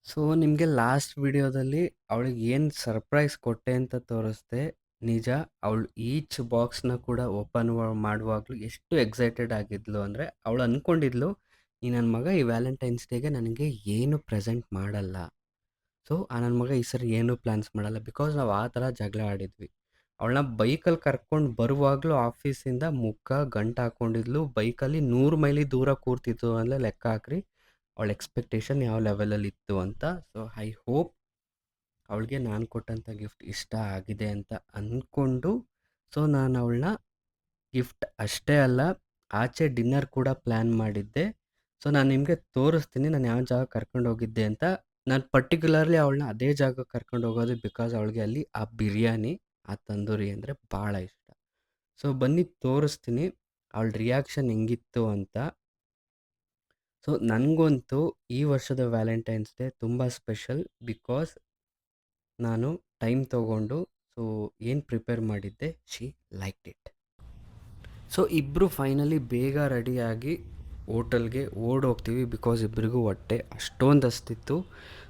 So ನಿಮಗೆ last ವಿಡಿಯೋದಲ್ಲಿ ಅವಳಿಗೆ ಏನು ಸರ್ಪ್ರೈಸ್ ಕೊಟ್ಟೆ ಅಂತ ತೋರಿಸ್ದೆ. ನಿಜ, ಅವಳು ಈಚ್ ಬಾಕ್ಸ್ನ ಕೂಡ ಓಪನ್ ಮಾಡುವಾಗಲೂ ಎಷ್ಟು ಎಕ್ಸೈಟೆಡ್ ಆಗಿದ್ಲು ಅಂದರೆ, ಅವಳು ಅಂದ್ಕೊಂಡಿದ್ಲು ಈ ನನ್ನ ಮಗ ಈ ವ್ಯಾಲೆಂಟೈನ್ಸ್ ಡೇಗೆ ನನಗೆ ಏನು ಪ್ರೆಸೆಂಟ್ ಮಾಡಲ್ಲ. ಸೊ ಆ ನನ್ನ ಮಗ ಈ ಸರಿ ಏನೂ ಪ್ಲ್ಯಾನ್ಸ್ ಮಾಡಲ್ಲ. ಬಿಕಾಸ್ ನಾವು ಆ ಥರ ಜಗಳ ಆಡಿದ್ವಿ. ಅವಳನ್ನ ಬೈಕಲ್ಲಿ ಕರ್ಕೊಂಡು ಬರುವಾಗಲೂ ಆಫೀಸಿಂದ ಗಂಟು ಹಾಕ್ಕೊಂಡಿದ್ಲು. ಬೈಕಲ್ಲಿ 100 ಮೈಲಿ ದೂರ ಕೂರ್ತಿತ್ತು ಅಂದರೆ ಲೆಕ್ಕ ಹಾಕ್ರಿ ಅವಳ ಎಕ್ಸ್ಪೆಕ್ಟೇಷನ್ ಯಾವ ಲೆವೆಲಲ್ಲಿ ಇತ್ತು ಅಂತ. ಸೊ ಐ ಹೋಪ್ ಅವಳಿಗೆ ನಾನು ಕೊಟ್ಟಂಥ ಗಿಫ್ಟ್ ಇಷ್ಟ ಆಗಿದೆ ಅಂತ ಅಂದ್ಕೊಂಡು, ಸೊ ನಾನು ಅವಳನ್ನ ಗಿಫ್ಟ್ ಅಷ್ಟೇ ಅಲ್ಲ, ಆಚೆ ಡಿನ್ನರ್ ಕೂಡ ಪ್ಲ್ಯಾನ್ ಮಾಡಿದ್ದೆ. ಸೊ ನಾನು ನಿಮಗೆ ತೋರಿಸ್ತೀನಿ ನಾನು ಯಾವ ಜಾಗ ಕರ್ಕೊಂಡು ಹೋಗಿದ್ದೆ ಅಂತ. ನಾನು ಪರ್ಟಿಕ್ಯುಲರ್ಲಿ ಅವಳನ್ನ ಅದೇ ಜಾಗಕ್ಕೆ ಕರ್ಕೊಂಡು ಹೋಗೋದು ಬಿಕಾಸ್ ಅವಳಿಗೆ ಅಲ್ಲಿ ಆ ಬಿರಿಯಾನಿ, ಆ ತಂದೂರಿ ಅಂದರೆ ಭಾಳ ಇಷ್ಟ. ಸೊ ಬನ್ನಿ ತೋರಿಸ್ತೀನಿ ಅವಳ ರಿಯಾಕ್ಷನ್ ಹೆಂಗಿತ್ತು ಅಂತ. ಸೊ ನನಗಂತೂ ಈ ವರ್ಷದ ವ್ಯಾಲೆಂಟೈನ್ಸ್ ಡೇ ತುಂಬ ಸ್ಪೆಷಲ್. ಬಿಕಾಸ್ ನಾನು ಟೈಮ್ ತೊಗೊಂಡು ಸೊ ಏನು ಪ್ರಿಪೇರ್ ಮಾಡಿದ್ದೆ, ಶಿ ಲೈಕ್ಡ್ ಇಟ್. ಸೊ ಇಬ್ಬರು ಫೈನಲಿ ಬೇಗ ರೆಡಿಯಾಗಿ ಹೋಟೆಲ್ಗೆ ಓಡೋಗ್ತೀವಿ. ಬಿಕಾಸ್ ಇಬ್ಬರಿಗೂ ಹೊಟ್ಟೆ ಅಷ್ಟೊಂದು ಹಸ್ತಿತ್ತು.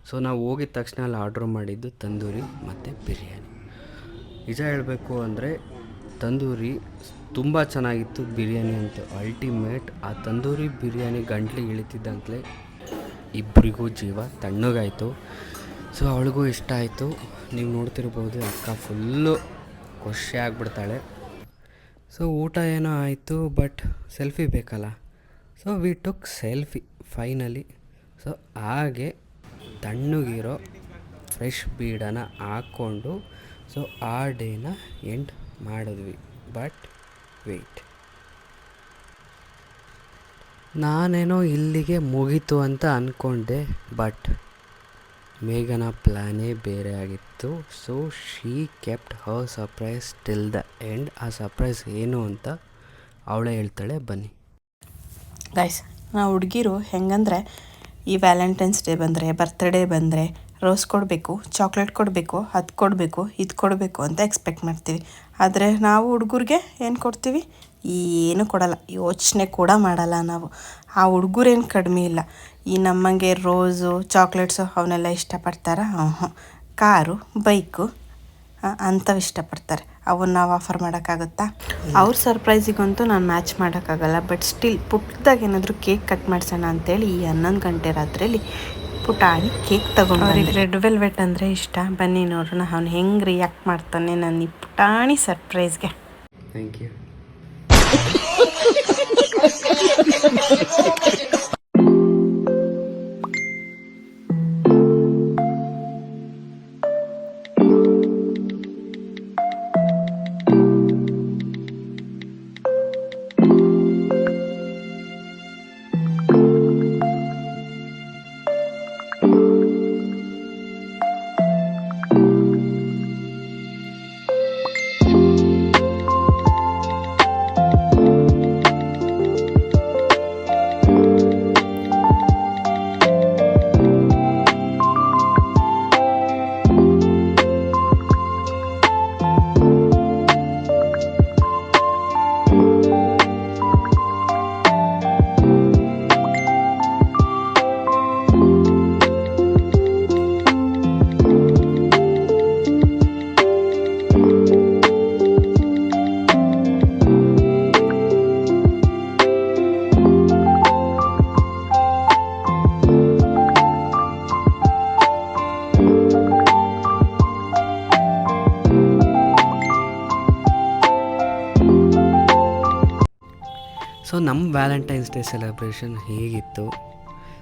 ಸೊ ನಾವು ಹೋಗಿದ ತಕ್ಷಣ ಅಲ್ಲಿ ಆರ್ಡ್ರ್ ಮಾಡಿದ್ದು ತಂದೂರಿ ಮತ್ತು ಬಿರಿಯಾನಿ. ನಿಜ ಹೇಳಬೇಕು ಅಂದರೆ ತಂದೂರಿ ತುಂಬ ಚೆನ್ನಾಗಿತ್ತು, ಬಿರಿಯಾನಿ ಅಂತೂ ಅಲ್ಟಿಮೇಟ್. ಆ ತಂದೂರಿ ಬಿರಿಯಾನಿ ಗಂಟ್ಲಿಗೆ ಇಳಿತಿದ್ದಂತಲೇ ಇಬ್ಬರಿಗೂ ಜೀವ ತಣ್ಣಗಾಯಿತು. ಸೊ ಅವಳಿಗೂ ಇಷ್ಟ ಆಯಿತು. ನೀವು ನೋಡ್ತಿರ್ಬೋದು ಅಕ್ಕ ಫುಲ್ಲು ಖುಷಿ ಆಗಿಬಿಡ್ತಾಳೆ. ಸೊ ಊಟ ಏನೋ ಆಯಿತು, ಬಟ್ ಸೆಲ್ಫಿ ಬೇಕಲ್ಲ. So we took selfie finally. So ಹಾಗೆ ತಣ್ಣಗಿರೋ ಫ್ರೆಶ್ ಬೀಡನ್ನು ಹಾಕ್ಕೊಂಡು ಸೊ ಆ ಡೇನ ಎಂಡ್ ಮಾಡಿದ್ವಿ. ಬಟ್ ವೆಯ್ಟ್, ನಾನೇನೋ ಇಲ್ಲಿಗೆ ಮುಗೀತು ಅಂತ ಅಂದ್ಕೊಂಡೆ, ಬಟ್ ಮೇಘನ ಪ್ಲ್ಯಾನೇ ಬೇರೆ ಆಗಿತ್ತು. So she kept Har surprise till the end. ಆ ಸರ್ಪ್ರೈಸ್ ಏನು ಅಂತ ಅವಳೇ ಹೇಳ್ತಾಳೆ, ಬನ್ನಿ ಗೈಸ್. ನಾವು ಹುಡುಗಿರು ಹೆಂಗಂದರೆ, ಈ ವ್ಯಾಲೆಂಟೈನ್ಸ್ ಡೇ ಬಂದರೆ, ಬರ್ತ್ಡೇ ಬಂದರೆ ರೋಸ್ ಕೊಡಬೇಕು, ಚಾಕ್ಲೇಟ್ ಕೊಡಬೇಕು, ಅದು ಕೊಡಬೇಕು, ಇದು ಕೊಡಬೇಕು ಅಂತ ಎಕ್ಸ್ಪೆಕ್ಟ್ ಮಾಡ್ತೀವಿ. ಆದರೆ ನಾವು ಹುಡುಗರಿಗೆ ಏನು ಕೊಡ್ತೀವಿ? ಏನು ಕೊಡಲ್ಲ, ಯೋಚನೆ ಕೂಡ ಮಾಡಲ್ಲ ನಾವು. ಆ ಹುಡುಗರೇನು ಕಡಿಮೆ ಇಲ್ಲ. ಈ ನಮ್ಮಂಗೆ ರೋಸು, ಚಾಕ್ಲೇಟ್ಸು ಅವನ್ನೆಲ್ಲ ಇಷ್ಟಪಡ್ತಾರ? ಕಾರು, ಬೈಕು ಅಂಥವು ಇಷ್ಟಪಡ್ತಾರೆ. ಅವನ್ನ ನಾವು ಆಫರ್ ಮಾಡೋಕ್ಕಾಗುತ್ತಾ? ಅವ್ರ ಸರ್ಪ್ರೈಸಿಗಂತೂ ನಾನು ಮ್ಯಾಚ್ ಮಾಡೋಕ್ಕಾಗಲ್ಲ. ಬಟ್ ಸ್ಟಿಲ್ ಪುಟ್ಟದಾಗ ಏನಾದರೂ ಕೇಕ್ ಕಟ್ ಮಾಡಿಸೋಣ ಅಂತೇಳಿ ಈ 11 ಗಂಟೆ ರಾತ್ರಿಯಲ್ಲಿ ಪುಟಾಣಿ ಕೇಕ್ ತಗೊಂಡು, ಅವ್ರಿಗೆ ರೆಡ್ ವೆಲ್ವೆಟ್ ಅಂದರೆ ಇಷ್ಟ. ಬನ್ನಿ ನೋಡೋಣ ಅವ್ನು ಹೆಂಗೆ ರಿಯಾಕ್ಟ್ ಮಾಡ್ತಾನೆ ನನ್ನ ಈ ಪುಟಾಣಿ ಸರ್ಪ್ರೈಸ್ಗೆ. Thank you. ಸೊ ನಮ್ಮ ವ್ಯಾಲೆಂಟೈನ್ಸ್ ಡೇ ಸೆಲೆಬ್ರೇಷನ್ ಹೇಗಿತ್ತು?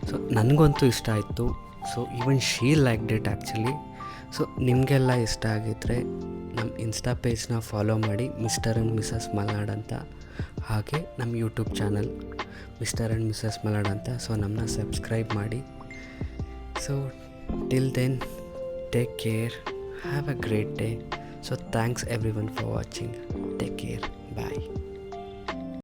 ಸೊ ನನಗಂತೂ ಇಷ್ಟ ಆಯಿತು. So even she liked it actually. So ನಿಮಗೆಲ್ಲ ಇಷ್ಟ ಆಗಿದ್ದರೆ ನಮ್ಮ ಇನ್ಸ್ಟಾ ಪೇಜ್ನ ಫಾಲೋ ಮಾಡಿ, ಮಿಸ್ಟರ್ ಆ್ಯಂಡ್ ಮಿಸಸ್ ಮಲ್ನಾಡ್ ಅಂತ. ಹಾಗೆ ನಮ್ಮ YouTube channel Mr and Mrs Malnad ಅಂತ. ಸೊ ನಮ್ಮನ್ನ ಸಬ್ಸ್ಕ್ರೈಬ್ ಮಾಡಿ. So till then, take care, have a great day. So thanks everyone for watching. Take care, bye.